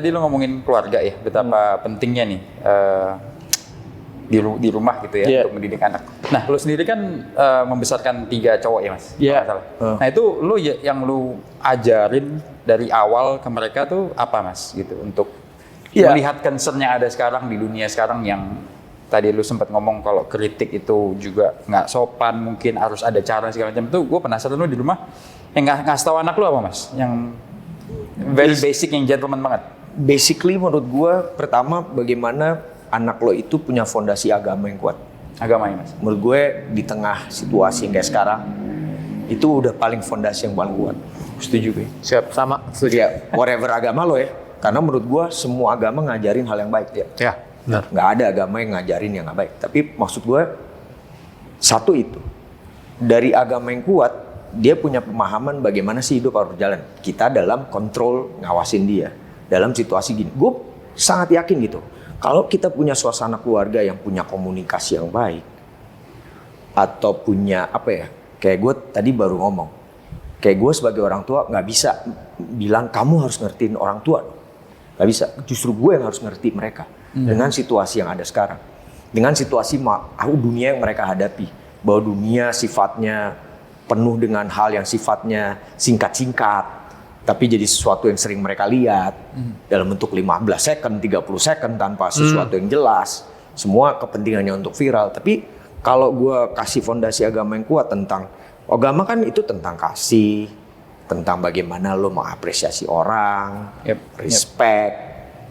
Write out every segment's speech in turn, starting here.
Tadi lo ngomongin keluarga ya, betapa pentingnya nih di rumah gitu ya untuk mendidik anak. Nah, lo sendiri kan membesarkan 3 cowok ya, Mas? Iya. Nah, itu lo yang lo ajarin dari awal ke mereka tuh apa, Mas? Gitu untuk melihat concern-nya ada sekarang di dunia sekarang yang tadi lo sempat ngomong kalau kritik itu juga nggak sopan, mungkin harus ada cara segala macam. Itu gue penasaran lo di rumah yang ngasih tahu anak lo apa, Mas? Yang very basic, yang gentleman banget. Basically menurut gue, pertama bagaimana anak lo itu punya fondasi agama yang kuat. Agama ya, Mas? Menurut gue di tengah situasi yang kayak sekarang, itu udah paling fondasi yang paling kuat. Setuju gue? Siap, sama. Setuju. Ya, whatever agama lo ya. Karena menurut gue semua agama ngajarin hal yang baik. Ya, benar. Nggak ada agama yang ngajarin yang nggak baik. Tapi maksud gue, satu itu. Dari agama yang kuat, dia punya pemahaman bagaimana sih hidup harus berjalan. Kita dalam kontrol ngawasin dia. Dalam situasi gini, gue sangat yakin gitu. Kalau kita punya suasana keluarga yang punya komunikasi yang baik, atau punya kayak gue tadi baru ngomong, kayak gue sebagai orang tua nggak bisa bilang kamu harus ngertiin orang tua, nggak bisa. Justru gue yang harus ngerti mereka dengan situasi yang ada sekarang, dengan situasi dunia yang mereka hadapi, bahwa dunia sifatnya penuh dengan hal yang sifatnya singkat-singkat. Tapi jadi sesuatu yang sering mereka lihat dalam bentuk 15 second, 30 second tanpa sesuatu yang jelas. Semua kepentingannya untuk viral. Tapi kalau gue kasih fondasi agama yang kuat tentang, agama kan itu tentang kasih, tentang bagaimana lo mengapresiasi orang, respect,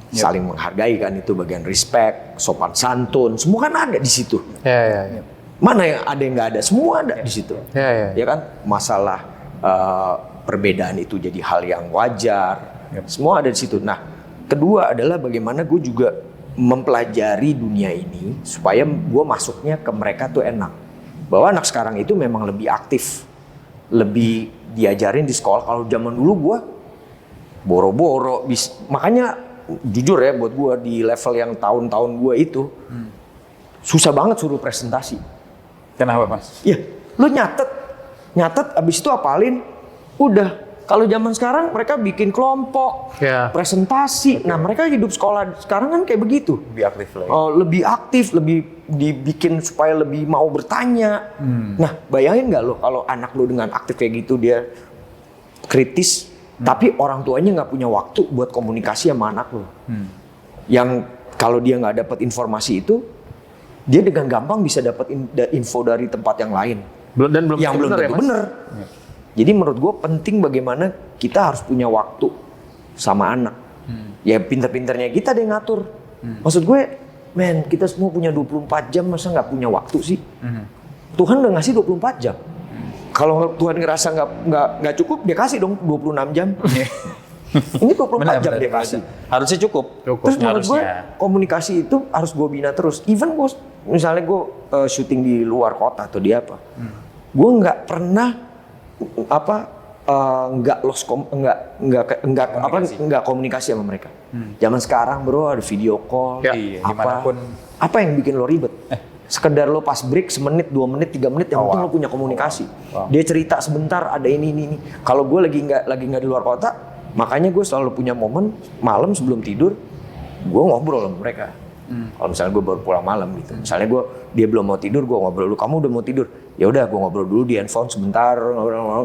saling menghargai kan, itu bagian respect, sopan santun, semua kan ada di situ. Mana yang ada yang nggak ada, semua ada di situ. Ya kan, masalah perbedaan itu jadi hal yang wajar. Semua ada di situ. Nah, kedua adalah bagaimana gue juga mempelajari dunia ini supaya gue masuknya ke mereka tuh enak. Bahwa anak sekarang itu memang lebih aktif, lebih diajarin di sekolah. Kalau zaman dulu gue boro-boro, makanya jujur ya buat gue di level yang tahun-tahun gue itu susah banget suruh presentasi. Kenapa, Mas? Ya, lu nyatet, abis itu apalin. Udah, kalau zaman sekarang mereka bikin kelompok, presentasi. Nah, mereka hidup sekolah sekarang kan kayak begitu. Lebih aktif lah. Lebih aktif, lebih dibikin supaya lebih mau bertanya. Nah, bayangin nggak lo kalau anak lo dengan aktif kayak gitu, dia kritis, tapi orang tuanya nggak punya waktu buat komunikasi sama anak lo. Yang kalau dia nggak dapat informasi itu, dia dengan gampang bisa dapat info dari tempat yang lain. Dan belum yang belum tentu benar. Jadi menurut gue penting bagaimana kita harus punya waktu sama anak. Ya pinter-pinternya kita deh ngatur. Maksud gue, kita semua punya 24 jam, masa nggak punya waktu sih? Tuhan udah ngasih 24 jam. Kalau Tuhan ngerasa nggak cukup, dia kasih dong 26 jam. Ini 24 jam dia kasih. Harusnya cukup. Terus menurut gue, komunikasi itu harus gue bina terus. Even gue, misalnya gue syuting di luar kota atau di apa, gue nggak pernah nggak komunikasi sama mereka. Zaman sekarang bro ada video call, apa yang bikin lo ribet? Sekedar lo pas break semenit, 2 menit, 3 menit, yang penting lo punya komunikasi. Dia cerita sebentar, ada ini. Kalau gue lagi nggak di luar kota, makanya gue selalu punya momen malam sebelum tidur, gue ngobrol sama mereka. Kalau misalnya gue baru pulang malam gitu, misalnya dia belum mau tidur, gue ngobrol dulu. Kamu udah mau tidur? Ya udah, gue ngobrol dulu di handphone sebentar.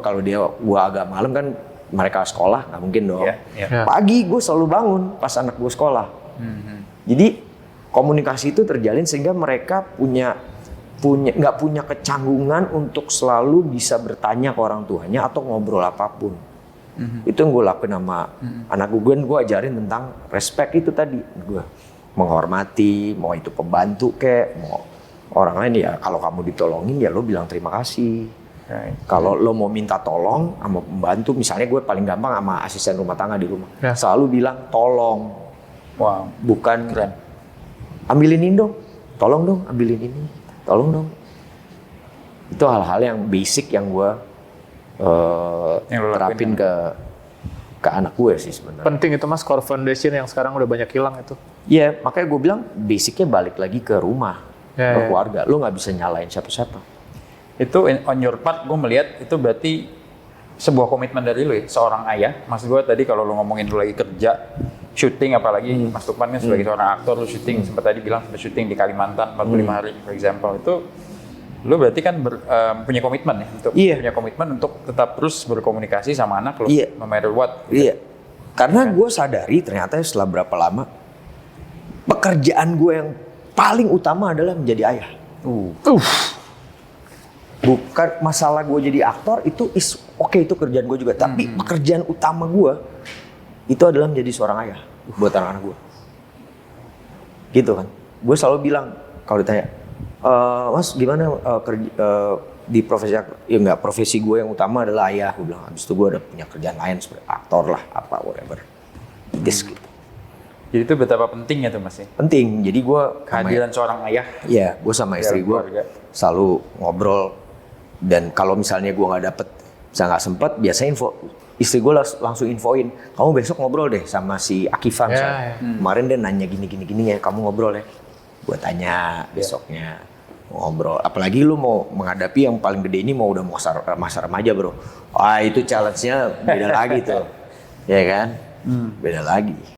Kalau gue agak malam kan mereka sekolah, nggak mungkin dong. Pagi gue selalu bangun pas anak gue sekolah. Jadi komunikasi itu terjalin sehingga mereka nggak punya kecanggungan untuk selalu bisa bertanya ke orang tuanya atau ngobrol apapun. Itu yang gue lakuin sama anak gue ajarin tentang respect itu tadi. Gue menghormati, mau itu pembantu kek, mau orang lain ya, kalau kamu ditolongin ya lo bilang terima kasih. Kalau lo mau minta tolong sama pembantu, misalnya gue paling gampang sama asisten rumah tangga di rumah, selalu bilang tolong. Bukan ambilin ini dong, tolong dong ambilin ini, tolong dong. Itu hal-hal yang basic yang gue terapin ke anak gue sih sebenarnya. Penting itu Mas, core foundation yang sekarang udah banyak hilang itu. Iya, makanya gue bilang basicnya balik lagi ke rumah, ke keluarga. Lo nggak bisa nyalain siapa-siapa. Itu on your part, gue melihat itu berarti sebuah komitmen dari lo ya, seorang ayah. Maksud gue tadi kalau lo ngomongin lo lagi kerja, syuting, apalagi Mas Lukman kan sebagai seorang aktor, lu syuting, sempat tadi bilang sempat syuting di Kalimantan 45 hari, for example, itu lu berarti kan punya komitmen ya, punya komitmen untuk tetap terus berkomunikasi sama anak lu, no matter what. Iya, karena gue sadari ternyata setelah berapa lama, pekerjaan gue yang paling utama adalah menjadi ayah. Bukan masalah gue jadi aktor, itu oke, itu kerjaan gue juga. Tapi pekerjaan utama gue, itu adalah menjadi seorang ayah buat anak-anak gue. Gitu kan. Gue selalu bilang, kalau ditanya, Mas gimana di profesi aktor? Ya enggak, profesi gue yang utama adalah ayah. Gue bilang, habis itu gue ada punya kerjaan lain seperti aktor lah, apa, whatever. Gitu. Jadi itu betapa pentingnya tuh Mas ya? Penting, jadi gue kehadiran seorang ayah. Iya, gue sama istri gue selalu ngobrol. Dan kalau misalnya gue nggak dapet, bisa nggak sempet, biasanya istri gue langsung infoin, kamu besok ngobrol deh sama si Akifah misalnya. Kemarin dia nanya gini ya, kamu ngobrol ya. Gue tanya besoknya, ngobrol. Apalagi lu mau menghadapi yang paling gede ini, mau udah masa remaja bro. Wah itu challenge-nya beda lagi tuh, ya kan? Beda lagi.